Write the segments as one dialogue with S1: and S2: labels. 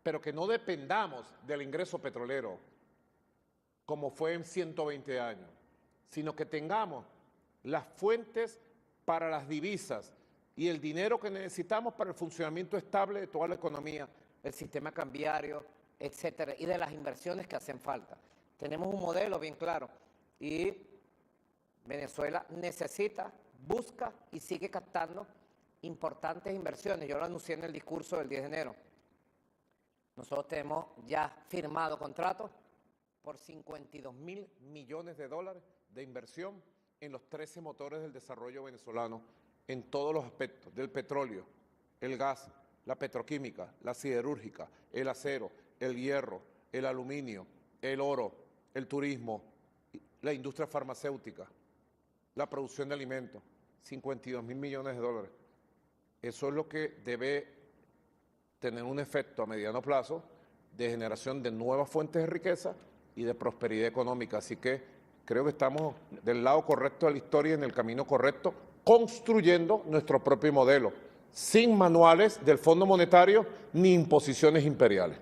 S1: pero que no dependamos del ingreso petrolero, como fue en 120 años, sino que tengamos las fuentes para las divisas y el dinero que necesitamos para el funcionamiento estable de toda la economía, el sistema cambiario, etcétera, y de las inversiones que hacen falta. Tenemos un modelo bien claro y Venezuela necesita, busca y sigue captando importantes inversiones. Yo lo anuncié en el discurso del 10 de enero. Nosotros tenemos ya firmado contratos por 52.000 millones de dólares de inversión en los 13 motores del desarrollo venezolano, en todos los aspectos, del petróleo, el gas, la petroquímica, la siderúrgica, el acero, el hierro, el aluminio, el oro, el turismo, la industria farmacéutica, la producción de alimentos, 52.000 millones de dólares. Eso es lo que debe tener un efecto a mediano plazo de generación de nuevas fuentes de riqueza y de prosperidad económica. Así que creo que estamos del lado correcto de la historia, en el camino correcto, construyendo nuestro propio modelo, sin manuales del Fondo Monetario ni imposiciones imperiales.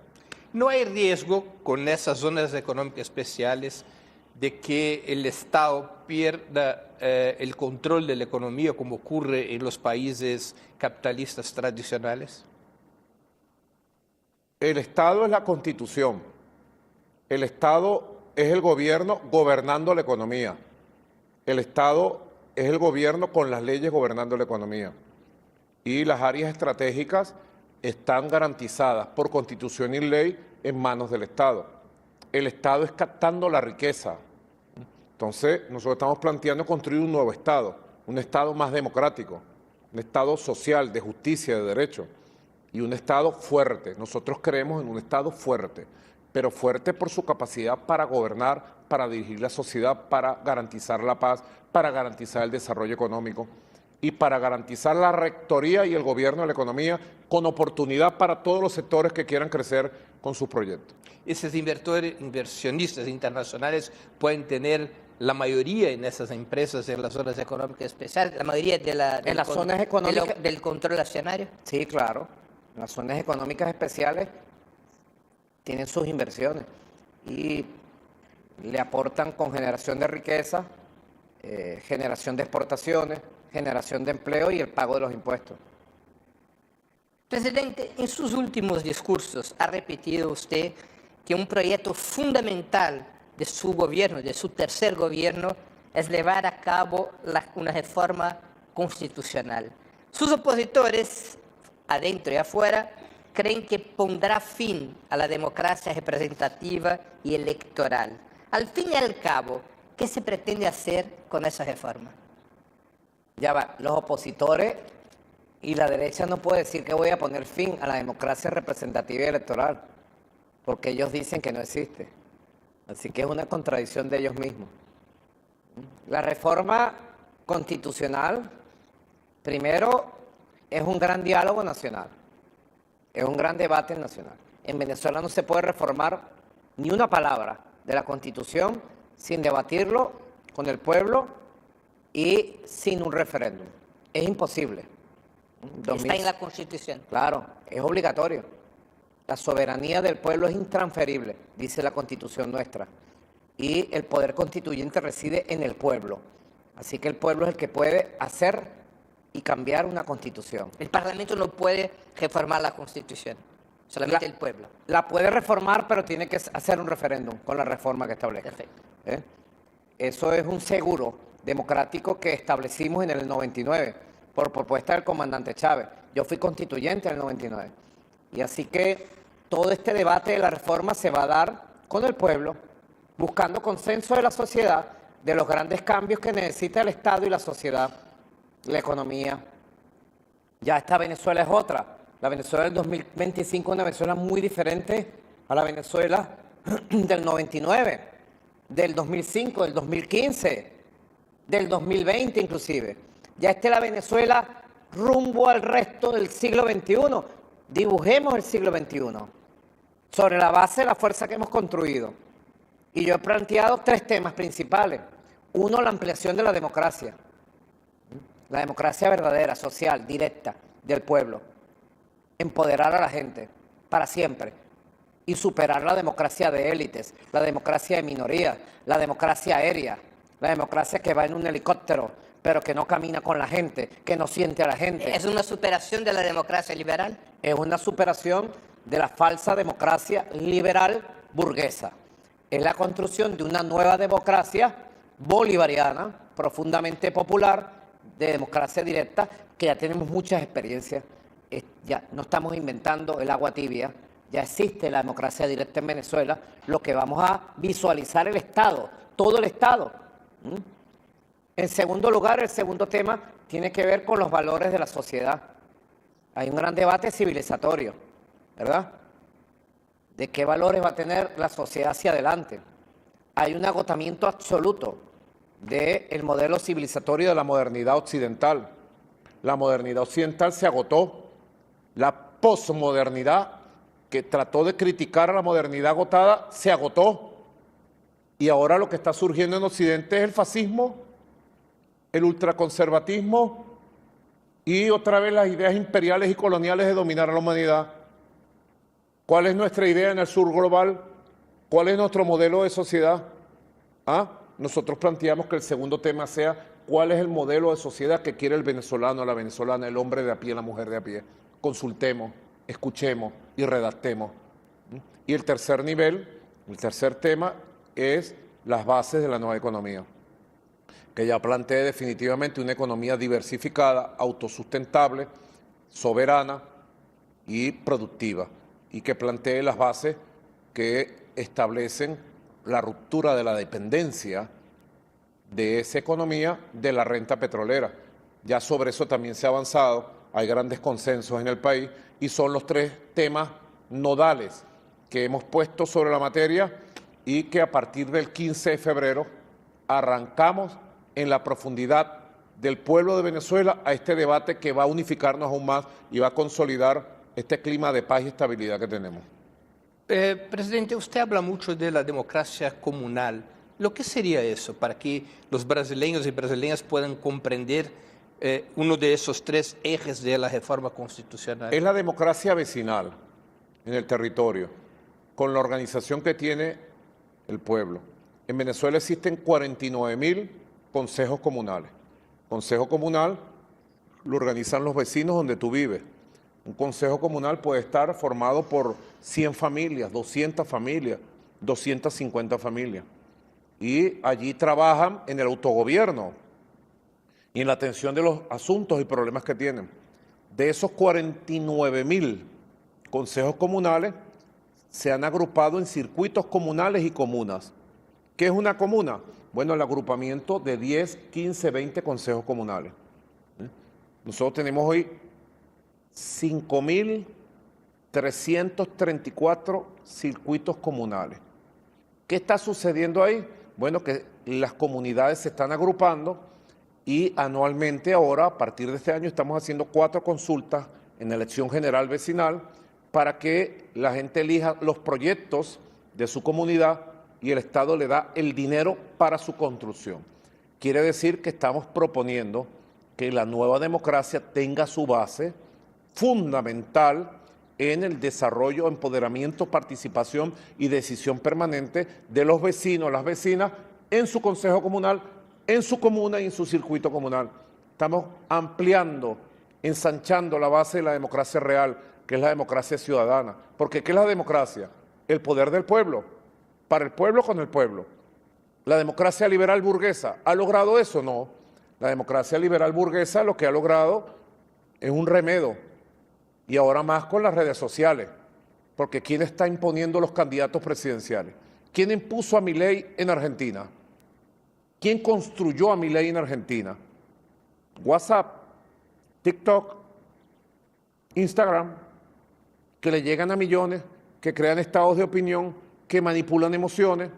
S2: ¿No hay riesgo con esas zonas económicas especiales de que el Estado pierda el control de la economía como ocurre en los países capitalistas tradicionales?
S1: El Estado es la Constitución. El Estado es el gobierno gobernando la economía. El Estado es el gobierno con las leyes gobernando la economía. Y las áreas estratégicas están garantizadas por Constitución y ley en manos del Estado. El Estado es captando la riqueza. Entonces, nosotros estamos planteando construir un nuevo Estado, un Estado más democrático, un Estado social, de justicia, de derecho, y un Estado fuerte. Nosotros creemos en un Estado fuerte, pero fuerte por su capacidad para gobernar, para dirigir la sociedad, para garantizar la paz, para garantizar el desarrollo económico y para garantizar la rectoría y el gobierno de la economía con oportunidad para todos los sectores que quieran crecer con sus proyectos.
S2: Esos inversionistas internacionales pueden tener la mayoría en esas empresas en las zonas económicas especiales, la mayoría de
S1: en las zonas económicas
S2: del control accionario.
S1: Sí, claro. En las zonas económicas especiales tienen sus inversiones y le aportan con generación de riqueza, generación de exportaciones, generación de empleo y el pago de los impuestos.
S2: Presidente, en sus últimos discursos ha repetido usted que un proyecto fundamental de su gobierno, de su tercer gobierno, es llevar a cabo una reforma constitucional. Sus opositores, adentro y afuera, creen que pondrá fin a la democracia representativa y electoral. Al fin y al cabo, ¿qué se pretende hacer con esa reforma?
S1: Ya va, los opositores y la derecha no puede decir que voy a poner fin a la democracia representativa y electoral, porque ellos dicen que no existe. Así que es una contradicción de ellos mismos. La reforma constitucional, primero, es un gran diálogo nacional, es un gran debate nacional. En Venezuela no se puede reformar ni una palabra de la Constitución sin debatirlo con el pueblo y sin un referéndum. Es imposible.
S2: Está en la Constitución.
S1: Claro, es obligatorio. La soberanía del pueblo es intransferible, dice la Constitución nuestra. Y el poder constituyente reside en el pueblo. Así que el pueblo es el que puede hacer y cambiar una Constitución.
S2: El Parlamento no puede reformar la Constitución, solamente el pueblo.
S1: La puede reformar, pero tiene que hacer un referéndum con la reforma que establezca.
S2: Perfecto.
S1: Eso es un seguro democrático que establecimos en el 99 por propuesta del comandante Chávez. Yo fui constituyente en el 99. Y así que todo este debate de la reforma se va a dar con el pueblo, buscando consenso de la sociedad de los grandes cambios que necesita el Estado y la sociedad, la economía. Ya esta Venezuela es otra. La Venezuela del 2025 es una Venezuela muy diferente a la Venezuela del 99, del 2005, del 2015, del 2020 inclusive. Ya esta es la Venezuela rumbo al resto del siglo XXI. Dibujemos el siglo XXI sobre la base de la fuerza que hemos construido. Y yo he planteado 3 temas principales. Uno, la ampliación de la democracia verdadera, social, directa del pueblo. Empoderar a la gente para siempre.
S3: y superar la democracia de élites, la democracia de minorías, la democracia aérea, la democracia que va en un helicóptero, pero que no camina con la gente, que no siente a la gente.
S2: ¿Es una superación de la democracia liberal?
S3: Es una superación de la falsa democracia liberal burguesa. Es la construcción de una nueva democracia bolivariana, profundamente popular, de democracia directa, que ya tenemos muchas experiencias. Ya no estamos inventando el agua tibia, ya existe la democracia directa en Venezuela. Lo que vamos a visualizar el Estado, todo el Estado. En segundo lugar, el segundo tema tiene que ver con los valores de la sociedad. Hay un gran debate civilizatorio, ¿verdad? ¿De qué valores va a tener la sociedad hacia adelante? Hay un agotamiento absoluto
S1: del modelo civilizatorio de la modernidad occidental. La modernidad occidental se agotó. La posmodernidad, que trató de criticar a la modernidad agotada, se agotó. Y ahora lo que está surgiendo en Occidente es el fascismo, el ultraconservatismo y otra vez las ideas imperiales y coloniales de dominar a la humanidad. ¿Cuál es nuestra idea en el sur global? ¿Cuál es nuestro modelo de sociedad? Nosotros planteamos que el segundo tema sea cuál es el modelo de sociedad que quiere el venezolano, la venezolana, el hombre de a pie, la mujer de a pie. Consultemos, escuchemos y redactemos. Y el tercer nivel, el tercer tema es las bases de la nueva economía, que ya plantea definitivamente una economía diversificada, autosustentable, soberana y productiva, y que plantee las bases que establecen la ruptura de la dependencia de esa economía de la renta petrolera. Ya sobre eso también se ha avanzado, hay grandes consensos en el país y son los tres temas nodales que hemos puesto sobre la materia y que a partir del 15 de febrero arrancamos en la profundidad del pueblo de Venezuela a este debate que va a unificarnos aún más y va a consolidar este clima de paz y estabilidad que tenemos.
S4: Presidente, usted habla mucho de la democracia comunal. ¿Lo que sería eso para que los brasileños y brasileñas puedan comprender uno de esos tres ejes de la reforma constitucional?
S1: Es la democracia vecinal en el territorio, con la organización que tiene el pueblo. En Venezuela existen 49.000 consejos comunales. Consejo comunal lo organizan los vecinos donde tú vives. Un consejo comunal puede estar formado por 100 familias, 200 familias, 250 familias. Y allí trabajan en el autogobierno y en la atención de los asuntos y problemas que tienen. De esos 49.000 consejos comunales, se han agrupado en circuitos comunales y comunas. ¿Qué es una comuna? Bueno, el agrupamiento de 10, 15, 20 consejos comunales. Nosotros tenemos hoy 5.334 circuitos comunales. ¿Qué está sucediendo ahí? Bueno, que las comunidades se están agrupando y anualmente ahora, a partir de este año, estamos haciendo 4 consultas en elección general vecinal para que la gente elija los proyectos de su comunidad y el Estado le da el dinero para su construcción. Quiere decir que estamos proponiendo que la nueva democracia tenga su base fundamental en el desarrollo, empoderamiento, participación y decisión permanente de los vecinos, las vecinas, en su consejo comunal, en su comuna y en su circuito comunal. Estamos ampliando, ensanchando la base de la democracia real, que es la democracia ciudadana. Porque ¿qué es la democracia? El poder del pueblo, para el pueblo con el pueblo. ¿La democracia liberal burguesa ha logrado eso? No. La democracia liberal burguesa lo que ha logrado es un remedo, y ahora más con las redes sociales, porque ¿quién está imponiendo los candidatos presidenciales? ¿Quién impuso a Milei en Argentina? ¿Quién construyó a Milei en Argentina? WhatsApp, TikTok, Instagram, que le llegan a millones, que crean estados de opinión, que manipulan emociones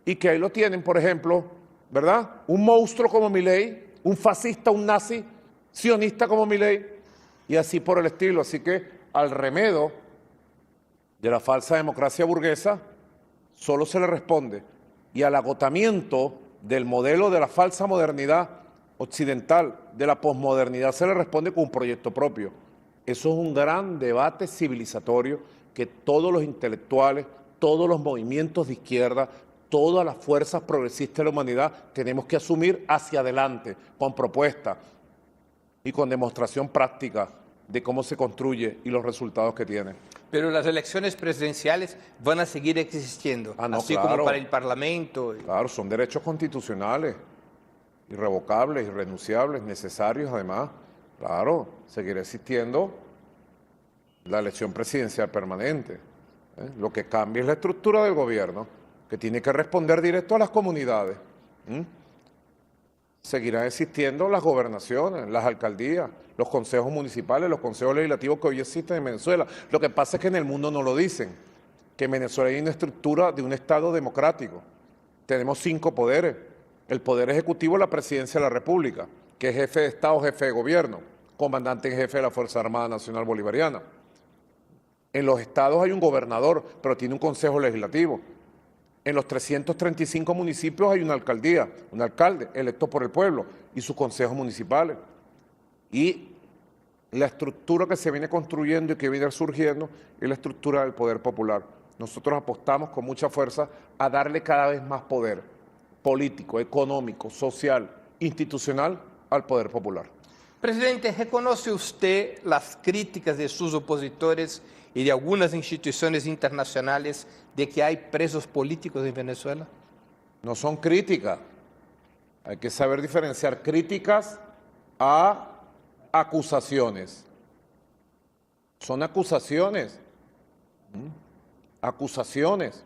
S1: y que ahí lo tienen, por ejemplo, ¿verdad? Un monstruo como Milei, un fascista, un nazi, sionista como Milei, y así por el estilo. Así que al remedio de la falsa democracia burguesa solo se le responde, y al agotamiento del modelo de la falsa modernidad occidental, de la posmodernidad, se le responde con un proyecto propio. Eso es un gran debate civilizatorio que todos los intelectuales, todos los movimientos de izquierda, todas las fuerzas progresistas de la humanidad tenemos que asumir hacia adelante, con propuestas y con demostración práctica de cómo se construye y los resultados que tiene.
S4: Pero las elecciones presidenciales van a seguir existiendo,
S1: No,
S4: así
S1: claro.
S4: como para el Parlamento.
S1: Claro, son derechos constitucionales, irrevocables, irrenunciables, necesarios además. Claro, seguirá existiendo la elección presidencial permanente. Lo que cambia es la estructura del gobierno, que tiene que responder directo a las comunidades. Seguirán existiendo las gobernaciones, las alcaldías, los consejos municipales, los consejos legislativos que hoy existen en Venezuela. Lo que pasa es que en el mundo no lo dicen, que en Venezuela hay una estructura de un Estado democrático. Tenemos 5 poderes. El poder ejecutivo es la presidencia de la República, que es jefe de Estado, jefe de gobierno, comandante en jefe de la Fuerza Armada Nacional Bolivariana. En los estados hay un gobernador, pero tiene un consejo legislativo. En los 335 municipios hay una alcaldía, un alcalde electo por el pueblo y sus consejos municipales. Y la estructura que se viene construyendo y que viene surgiendo es la estructura del poder popular. Nosotros apostamos con mucha fuerza a darle cada vez más poder político, económico, social, institucional al poder popular.
S4: Presidente, ¿reconoce usted las críticas de sus opositores y de algunas instituciones internacionales de que hay presos políticos en Venezuela?
S1: No son críticas. Hay que saber diferenciar críticas a acusaciones. Son acusaciones. Acusaciones.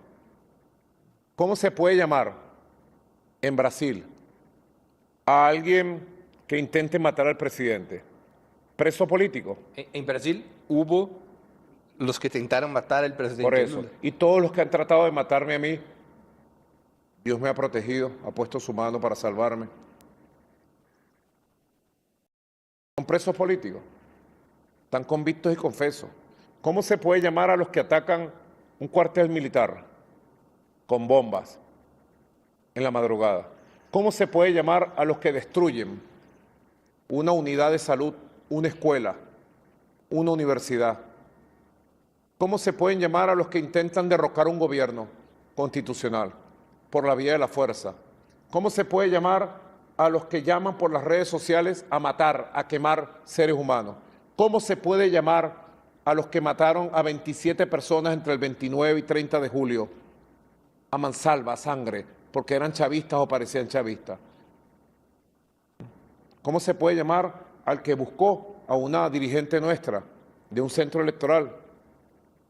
S1: ¿Cómo se puede llamar en Brasil a alguien que intente matar al presidente? ¿Preso político?
S4: En Brasil hubo los que intentaron matar al presidente
S1: Por eso.
S4: Lula.
S1: Y todos los que han tratado de matarme a mí, Dios me ha protegido, ha puesto su mano para salvarme. Son presos políticos, están convictos y confesos. ¿Cómo se puede llamar a los que atacan un cuartel militar con bombas en la madrugada? ¿Cómo se puede llamar a los que destruyen una unidad de salud, una escuela, una universidad? ¿Cómo se pueden llamar a los que intentan derrocar un gobierno constitucional por la vía de la fuerza? ¿Cómo se puede llamar a los que llaman por las redes sociales a matar, a quemar seres humanos? ¿Cómo se puede llamar a los que mataron a 27 personas entre el 29 y 30 de julio a mansalva, a sangre, porque eran chavistas o parecían chavistas? ¿Cómo se puede llamar al que buscó a una dirigente nuestra de un centro electoral,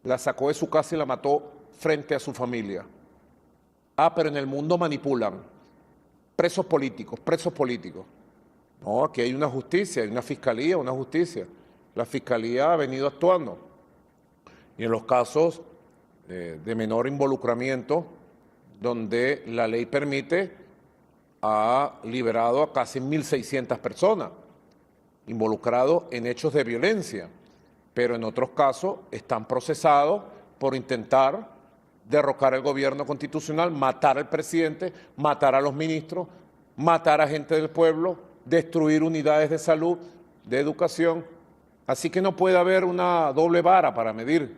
S1: la sacó de su casa y la mató frente a su familia? Pero en el mundo manipulan. Presos políticos, presos políticos. No, aquí hay una justicia, hay una fiscalía, una justicia. La fiscalía ha venido actuando. Y en los casos de menor involucramiento, donde la ley permite, ha liberado a casi 1.600 personas involucrados en hechos de violencia, pero en otros casos están procesados por intentar derrocar el gobierno constitucional, matar al presidente, matar a los ministros, matar a gente del pueblo, destruir unidades de salud, de educación. Así que no puede haber una doble vara para medir.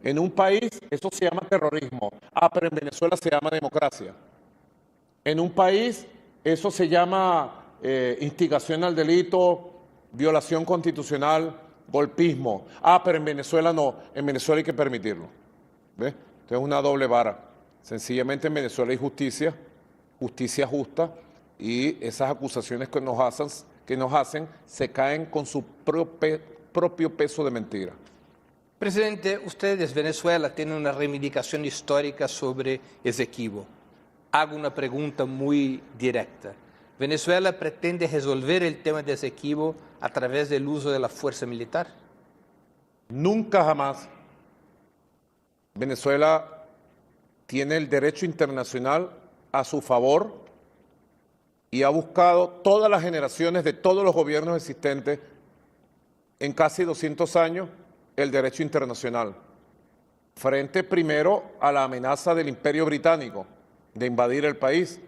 S1: En un país eso se llama terrorismo, pero en Venezuela se llama democracia. En un país eso se llama instigación al delito, violación constitucional, golpismo. Pero en Venezuela no, en Venezuela hay que permitirlo. ¿Ves? Entonces es una doble vara. Sencillamente en Venezuela hay justicia, justicia justa, y esas acusaciones que nos hacen se caen con su propio peso de mentira.
S4: Presidente, ustedes, Venezuela, tienen una reivindicación histórica sobre Esequibo. Hago una pregunta muy directa. ¿Venezuela pretende resolver el tema de Esequibo a través del uso de la fuerza militar?
S1: Nunca jamás. Venezuela tiene el derecho internacional a su favor y ha buscado todas las generaciones de todos los gobiernos existentes en casi 200 años el derecho internacional, frente primero a la amenaza del Imperio Británico de invadir el país,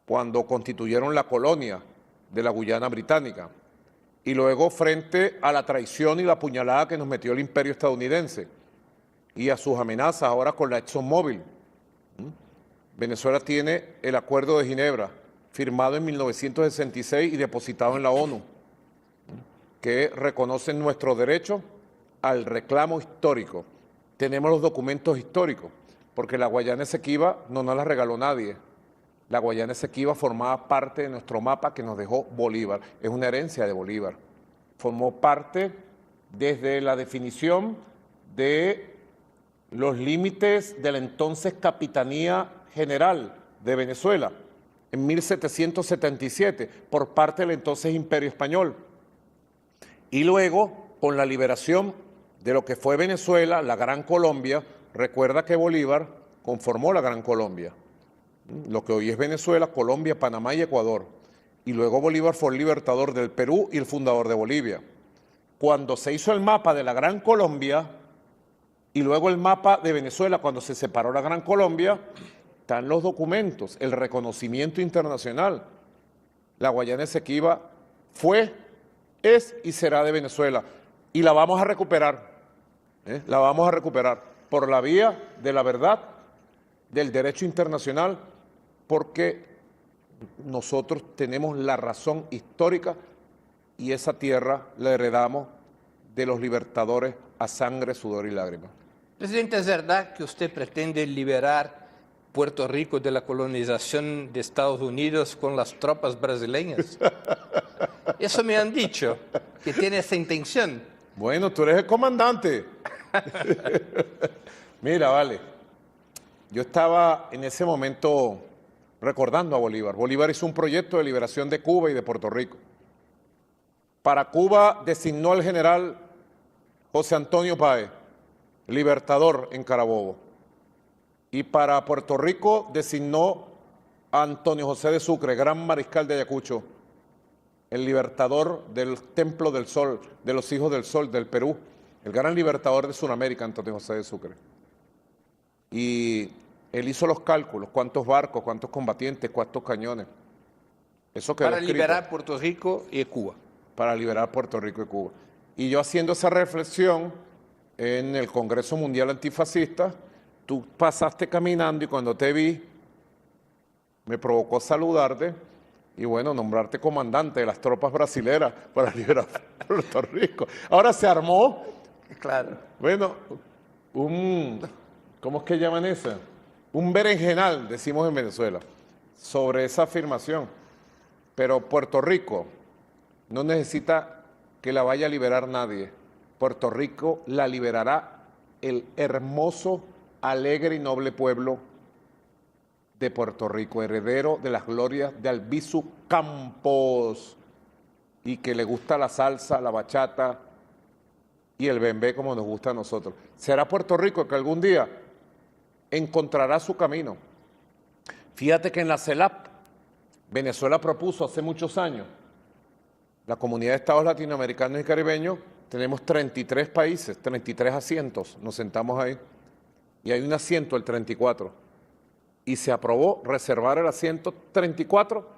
S1: cuando constituyeron la colonia de la Guyana Británica, y luego frente a la traición y la puñalada que nos metió el imperio estadounidense y a sus amenazas ahora con la ExxonMobil. Venezuela tiene el Acuerdo de Ginebra, firmado en 1966 y depositado en la ONU, que reconoce nuestro derecho al reclamo histórico. Tenemos los documentos históricos, porque la Guayana Esequiba no nos la regaló nadie. La Guayana Esequiba formaba parte de nuestro mapa que nos dejó Bolívar. Es una herencia de Bolívar. Formó parte desde la definición de los límites de la entonces Capitanía General de Venezuela, en 1777, por parte del entonces Imperio Español. Y luego, con la liberación de lo que fue Venezuela, la Gran Colombia, recuerda que Bolívar conformó la Gran Colombia, lo que hoy es Venezuela, Colombia, Panamá y Ecuador. Y luego Bolívar fue el libertador del Perú y el fundador de Bolivia. Cuando se hizo el mapa de la Gran Colombia y luego el mapa de Venezuela, cuando se separó la Gran Colombia, están los documentos, el reconocimiento internacional. La Guayana Esequiba fue, es y será de Venezuela. Y la vamos a recuperar, la vamos a recuperar por la vía de la verdad, del derecho internacional, porque nosotros tenemos la razón histórica y esa tierra la heredamos de los libertadores a sangre, sudor y lágrimas.
S4: Presidente, ¿es verdad que usted pretende liberar Puerto Rico de la colonización de Estados Unidos con las tropas brasileñas? Eso me han dicho, que tiene esa intención.
S1: Bueno, tú eres el comandante. Mira, vale, yo estaba en ese momento recordando a Bolívar. Bolívar hizo un proyecto de liberación de Cuba y de Puerto Rico. Para Cuba designó al general José Antonio Páez, libertador en Carabobo. Y para Puerto Rico designó a Antonio José de Sucre, gran mariscal de Ayacucho, el libertador del Templo del Sol, de los Hijos del Sol del Perú, el gran libertador de Sudamérica, Antonio José de Sucre. Y él hizo los cálculos, cuántos barcos, cuántos combatientes, cuántos cañones. Eso quedó
S4: para
S1: escrito.
S4: Liberar Puerto Rico y Cuba.
S1: Para liberar Puerto Rico y Cuba. Y yo haciendo esa reflexión en el Congreso Mundial Antifascista, tú pasaste caminando y cuando te vi, me provocó saludarte y bueno, nombrarte comandante de las tropas brasileras para liberar Puerto Rico. Ahora se armó,
S4: Claro.
S1: bueno, ¿cómo es que llaman eso? Un berenjenal, decimos en Venezuela, sobre esa afirmación. Pero Puerto Rico no necesita que la vaya a liberar nadie. Puerto Rico la liberará el hermoso, alegre y noble pueblo de Puerto Rico, heredero de las glorias de Albizu Campos, y que le gusta la salsa, la bachata y el bembé como nos gusta a nosotros. Será Puerto Rico que algún día encontrará su camino. Fíjate que en la CELAP, Venezuela propuso hace muchos años, la Comunidad de Estados Latinoamericanos y Caribeños, tenemos 33 países, 33 asientos, nos sentamos ahí, y hay un asiento, el 34, y se aprobó reservar el asiento 34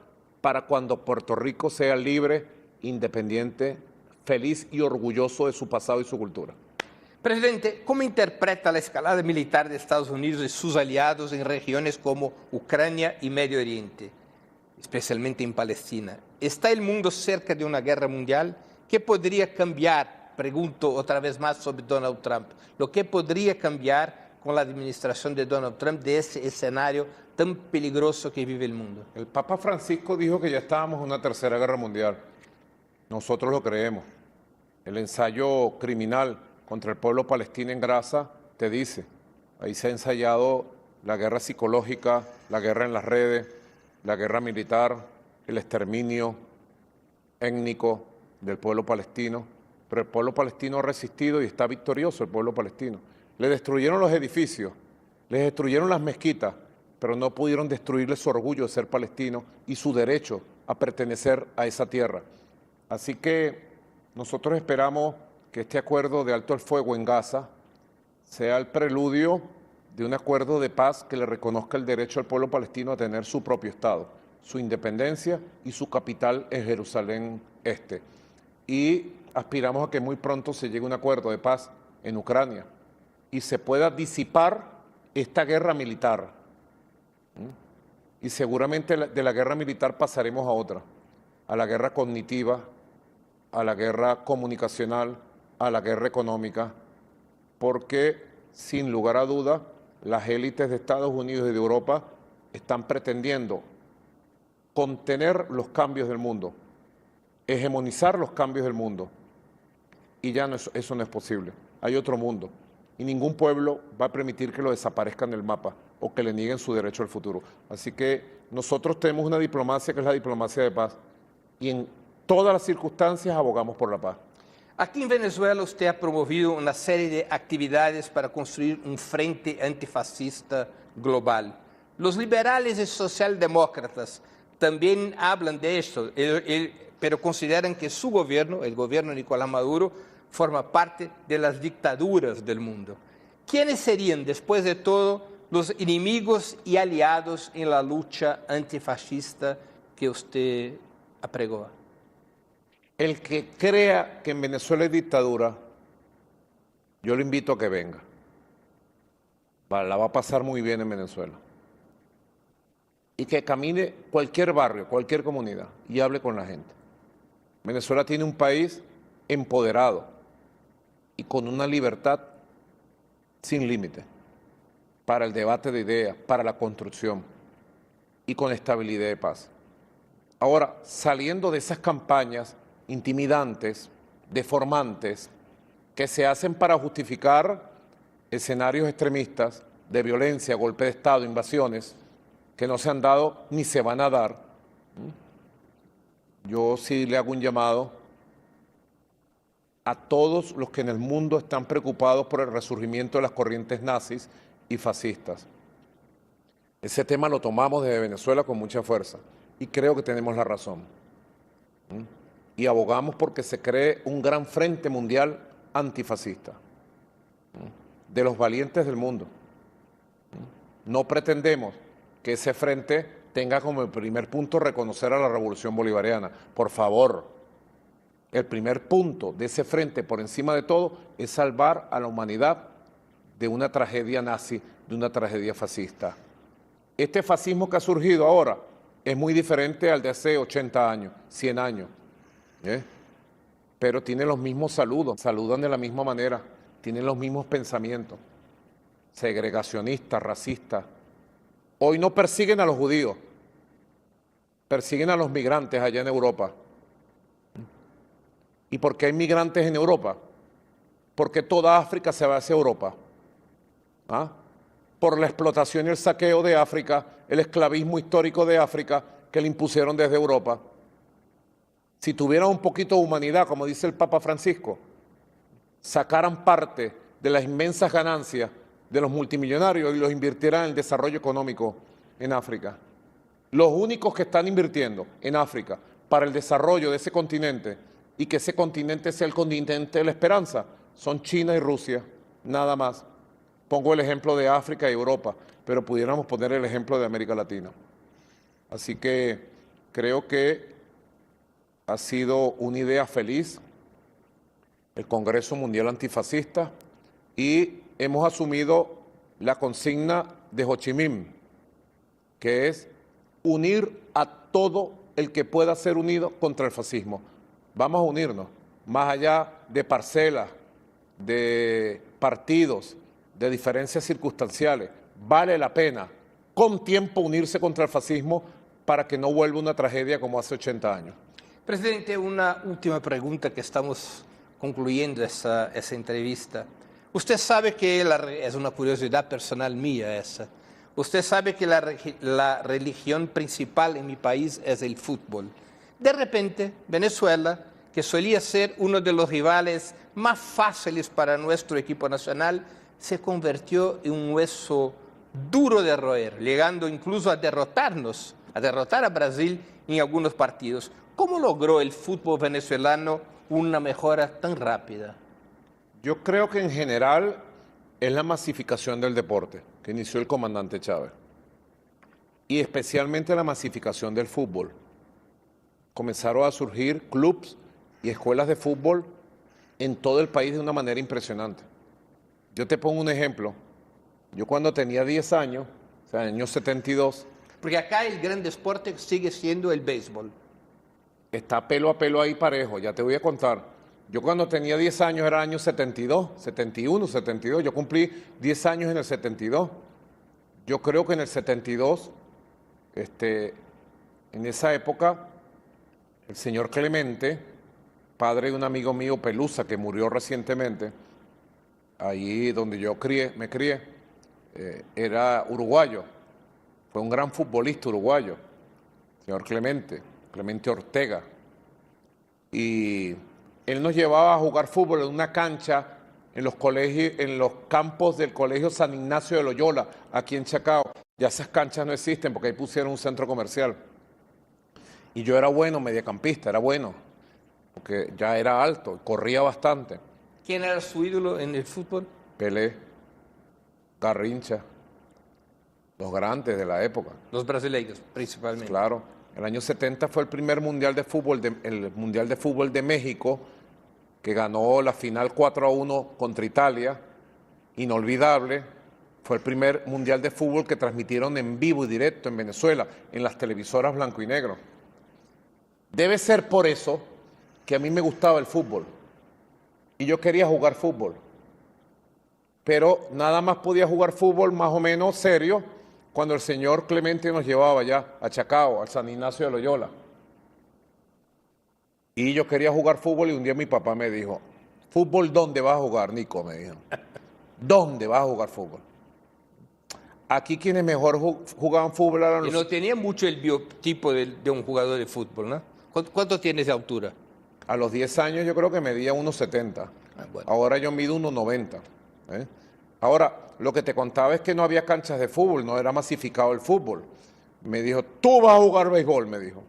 S1: para cuando Puerto Rico sea libre, independiente, feliz y orgulloso de su pasado y su cultura.
S4: Presidente, ¿cómo interpreta la escalada militar de Estados Unidos y sus aliados en regiones como Ucrania y Medio Oriente, especialmente en Palestina? ¿Está el mundo cerca de una guerra mundial? ¿Qué podría cambiar? Pregunto otra vez más sobre Donald Trump. ¿Lo que podría cambiar con la administración de Donald Trump de ese escenario tan peligroso que vive el mundo?
S1: El Papa Francisco dijo que ya estábamos en una tercera guerra mundial. Nosotros lo creemos. El ensayo criminal contra el pueblo palestino en Gaza te dice, ahí se ha ensayado la guerra psicológica, la guerra en las redes, la guerra militar, el exterminio étnico del pueblo palestino, pero el pueblo palestino ha resistido y está victorioso el pueblo palestino. Le destruyeron los edificios, les destruyeron las mezquitas, pero no pudieron destruirle su orgullo de ser palestino y su derecho a pertenecer a esa tierra. Así que nosotros esperamos que este acuerdo de alto el fuego en Gaza sea el preludio de un acuerdo de paz que le reconozca el derecho al pueblo palestino a tener su propio Estado, su independencia y su capital en Jerusalén Este. y aspiramos a que muy pronto se llegue a un acuerdo de paz en Ucrania y se pueda disipar esta guerra militar. Y seguramente de la guerra militar pasaremos a otra, a la guerra cognitiva, a la guerra comunicacional, a la guerra económica, porque sin lugar a duda las élites de Estados Unidos y de Europa están pretendiendo contener los cambios del mundo, hegemonizar los cambios del mundo, y ya no, eso no es posible. Hay otro mundo, y ningún pueblo va a permitir que lo desaparezcan del mapa o que le nieguen su derecho al futuro. Así que nosotros tenemos una diplomacia que es la diplomacia de paz, y en todas las circunstancias abogamos por la paz.
S4: Aquí en Venezuela usted ha promovido una serie de actividades para construir un frente antifascista global. Los liberales y socialdemócratas también hablan de esto, pero consideran que su gobierno, el gobierno de Nicolás Maduro, forma parte de las dictaduras del mundo. ¿Quiénes serían, después de todo, los enemigos y aliados en la lucha antifascista que usted apregó?
S1: El que crea que en Venezuela hay dictadura, yo lo invito a que venga. La va a pasar muy bien en Venezuela. Y que camine cualquier barrio, cualquier comunidad y hable con la gente. Venezuela tiene un país empoderado y con una libertad sin límite para el debate de ideas, para la construcción y con estabilidad de paz. Ahora, saliendo de esas campañas intimidantes, deformantes, que se hacen para justificar escenarios extremistas de violencia, golpe de Estado, invasiones, que no se han dado ni se van a dar, yo sí le hago un llamado a todos los que en el mundo están preocupados por el resurgimiento de las corrientes nazis y fascistas. Ese tema lo tomamos desde Venezuela con mucha fuerza y creo que tenemos la razón. Y abogamos porque se cree un gran frente mundial antifascista, de los valientes del mundo. No pretendemos que ese frente tenga como el primer punto reconocer a la revolución bolivariana. Por favor, el primer punto de ese frente, por encima de todo, es salvar a la humanidad de una tragedia nazi, de una tragedia fascista. Este fascismo que ha surgido ahora es muy diferente al de hace 80 años, 100 años. Pero tiene los mismos saludos, saludan de la misma manera, tienen los mismos pensamientos, segregacionistas, racistas. Hoy no persiguen a los judíos, persiguen a los migrantes allá en Europa. ¿Y por qué hay migrantes en Europa? Porque toda África se va hacia Europa. Por la explotación y el saqueo de África, el esclavismo histórico de África que le impusieron desde Europa. Si tuvieran un poquito de humanidad, como dice el Papa Francisco, sacaran parte de las inmensas ganancias de los multimillonarios y los invirtieran en el desarrollo económico en África. Los únicos que están invirtiendo en África para el desarrollo de ese continente y que ese continente sea el continente de la esperanza son China y Rusia, nada más. Pongo el ejemplo de África y Europa, pero pudiéramos poner el ejemplo de América Latina. Así que creo que ha sido una idea feliz el Congreso Mundial Antifascista y hemos asumido la consigna de Ho Chi Minh, que es unir a todo el que pueda ser unido contra el fascismo. Vamos a unirnos, más allá de parcelas, de partidos, de diferencias circunstanciales. Vale la pena, con tiempo, unirse contra el fascismo para que no vuelva una tragedia como hace 80 años.
S4: Presidente, una última pregunta que estamos concluyendo esa entrevista. Usted sabe que, es una curiosidad personal mía esa, usted sabe que la religión principal en mi país es el fútbol. De repente, Venezuela, que solía ser uno de los rivales más fáciles para nuestro equipo nacional, se convirtió en un hueso duro de roer, llegando incluso a derrotar a Brasil en algunos partidos. ¿Cómo logró el fútbol venezolano una mejora tan rápida?
S1: Yo creo que en general es la masificación del deporte que inició el comandante Chávez y especialmente la masificación del fútbol. Comenzaron a surgir clubes y escuelas de fútbol en todo el país de una manera impresionante. Yo te pongo un ejemplo. Yo cuando tenía 10 años, o sea, en el año 72,
S4: Porque acá el gran deporte sigue siendo el béisbol.
S1: está pelo a pelo ahí parejo, ya te voy a contar. Yo cuando tenía 10 años era el año 72, 71, 72, yo cumplí 10 años en el 72. Yo creo que en el 72, en esa época, el señor Clemente, padre de un amigo mío, Pelusa, que murió recientemente, ahí donde yo me crié, era uruguayo, fue un gran futbolista uruguayo, señor Clemente Ortega, y él nos llevaba a jugar fútbol en una cancha en los colegios, en los campos del Colegio San Ignacio de Loyola, aquí en Chacao. Ya esas canchas no existen porque ahí pusieron un centro comercial. Y yo era bueno, mediocampista, era bueno, porque ya era alto, corría bastante.
S4: ¿Quién era su ídolo en el fútbol?
S1: Pelé, Garrincha, los grandes de la época.
S4: Los brasileños, principalmente.
S1: Claro, el año 70 fue el primer mundial de fútbol, el Mundial de Fútbol de México, que ganó la final 4-1 contra Italia, inolvidable. Fue el primer mundial de fútbol que transmitieron en vivo y directo en Venezuela, en las televisoras blanco y negro. Debe ser por eso que a mí me gustaba el fútbol y yo quería jugar fútbol, pero nada más podía jugar fútbol más o menos serio cuando el señor Clemente nos llevaba ya a Chacao, al San Ignacio de Loyola. Y yo quería jugar fútbol y un día mi papá me dijo, ¿fútbol dónde vas a jugar, Nico? Me dijo, ¿dónde vas a jugar fútbol? Aquí quienes mejor jugaban fútbol eran
S4: Y no tenía mucho el biotipo de un jugador de fútbol, ¿no? ¿Cuánto tienes de altura?
S1: A los 10 años yo creo que medía 1,70.
S4: Bueno.
S1: Ahora yo mido 1,90. Ahora, lo que te contaba es que no había canchas de fútbol, no era masificado el fútbol. Me dijo, tú vas a jugar béisbol, me dijo.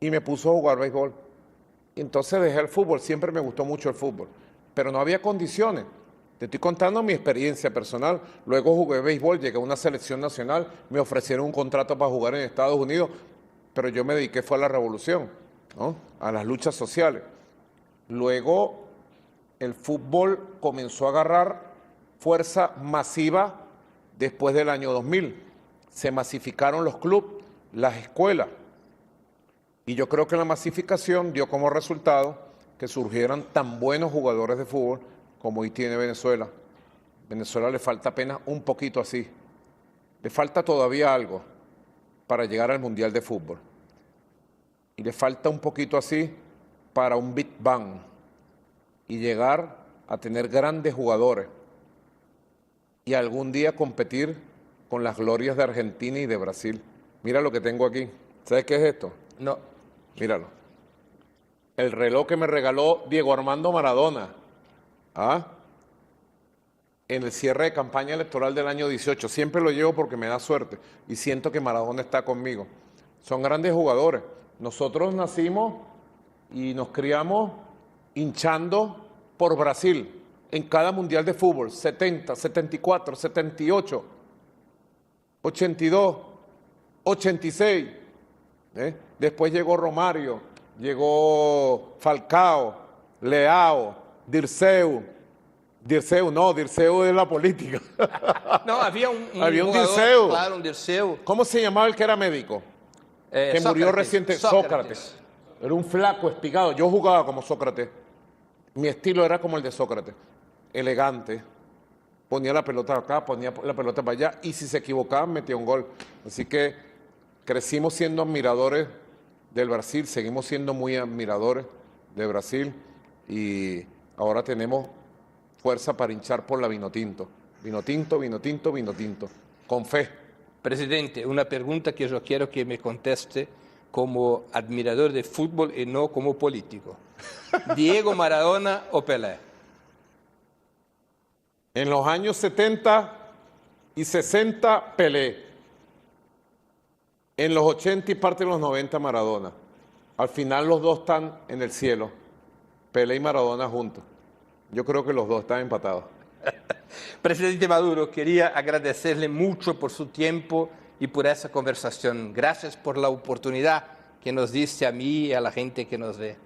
S1: Y me puso a jugar béisbol. Y entonces dejé el fútbol, siempre me gustó mucho el fútbol, pero no había condiciones. Te estoy contando mi experiencia personal. Luego jugué béisbol, llegué a una selección nacional, me ofrecieron un contrato para jugar en Estados Unidos, pero yo me dediqué fue a la revolución, ¿no? A las luchas sociales. Luego el fútbol comenzó a agarrar fuerza masiva después del año 2000. Se masificaron los clubes, las escuelas. Y yo creo que la masificación dio como resultado que surgieran tan buenos jugadores de fútbol como hoy tiene Venezuela. Venezuela le falta apenas un poquito así. Le falta todavía algo para llegar al Mundial de Fútbol. Y le falta un poquito así para un Big Bang y llegar a tener grandes jugadores y algún día competir con las glorias de Argentina y de Brasil. Mira lo que tengo aquí. ¿Sabes qué es esto?
S4: No.
S1: Míralo. El reloj que me regaló Diego Armando Maradona. En el cierre de campaña electoral del año 18. Siempre lo llevo porque me da suerte y siento que Maradona está conmigo. Son grandes jugadores. Nosotros nacimos y nos criamos hinchando por Brasil en cada mundial de fútbol, 70, 74, 78, 82, 86. Después llegó Romario, llegó Falcao, Leao, Dirceu es la política.
S4: No, había un
S1: Había un
S4: jugador,
S1: Dirceu.
S4: claro, un Dirceu.
S1: ¿Cómo se llamaba el que era médico? Que murió reciente, Sócrates. Era un flaco, espigado. Yo jugaba como Sócrates. Mi estilo era como el de Sócrates, elegante. Ponía la pelota acá, ponía la pelota para allá, y si se equivocaban metía un gol. Así que crecimos siendo admiradores del Brasil, seguimos siendo muy admiradores de Brasil, y ahora tenemos fuerza para hinchar por la Vinotinto. Vinotinto, Vinotinto, Vinotinto. Con fe.
S4: Presidente, una pregunta que yo quiero que me conteste como admirador de fútbol y no como político. ¿Diego Maradona o Pelé?
S1: En los años 70 y 60, Pelé. En los 80 y parte de los 90, Maradona. Al final los dos están en el cielo. Pelé y Maradona juntos. Yo creo que los dos están empatados.
S4: Presidente Maduro, quería agradecerle mucho por su tiempo y por esa conversación. Gracias por la oportunidad que nos diste a mí y a la gente que nos ve.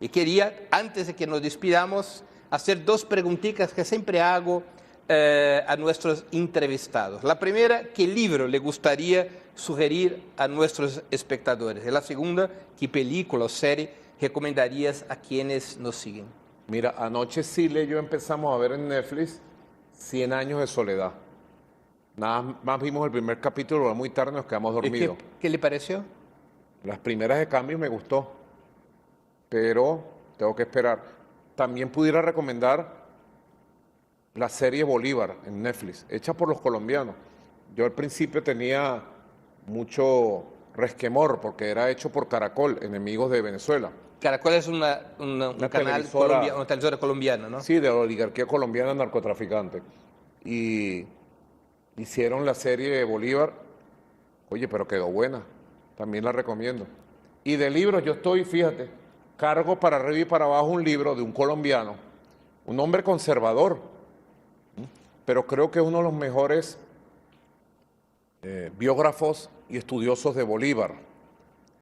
S4: Y quería, antes de que nos despidamos, hacer dos preguntitas que siempre hago a nuestros entrevistados. La primera, ¿qué libro le gustaría sugerir a nuestros espectadores? Y la segunda, ¿qué película o serie recomendarías a quienes nos siguen?
S1: Mira, anoche Sile y yo empezamos a ver en Netflix 100 años de soledad. Nada más vimos el primer capítulo, era muy tarde, nos quedamos
S4: ¿Y
S1: dormidos.
S4: qué le pareció?
S1: Las primeras de cambio me gustó, pero tengo que esperar. También pudiera recomendar la serie Bolívar en Netflix, hecha por los colombianos. Yo al principio tenía mucho resquemor porque era hecho por Caracol, enemigos de Venezuela.
S4: Caracol es un canal
S1: televisora-
S4: una televisora colombiana, ¿no?
S1: Sí, de la oligarquía colombiana narcotraficante. Y hicieron la serie de Bolívar, oye, pero quedó buena, también la recomiendo. Y de libros yo estoy, fíjate, cargo para arriba y para abajo un libro de un colombiano, un hombre conservador, pero creo que es uno de los mejores biógrafos y estudiosos de Bolívar.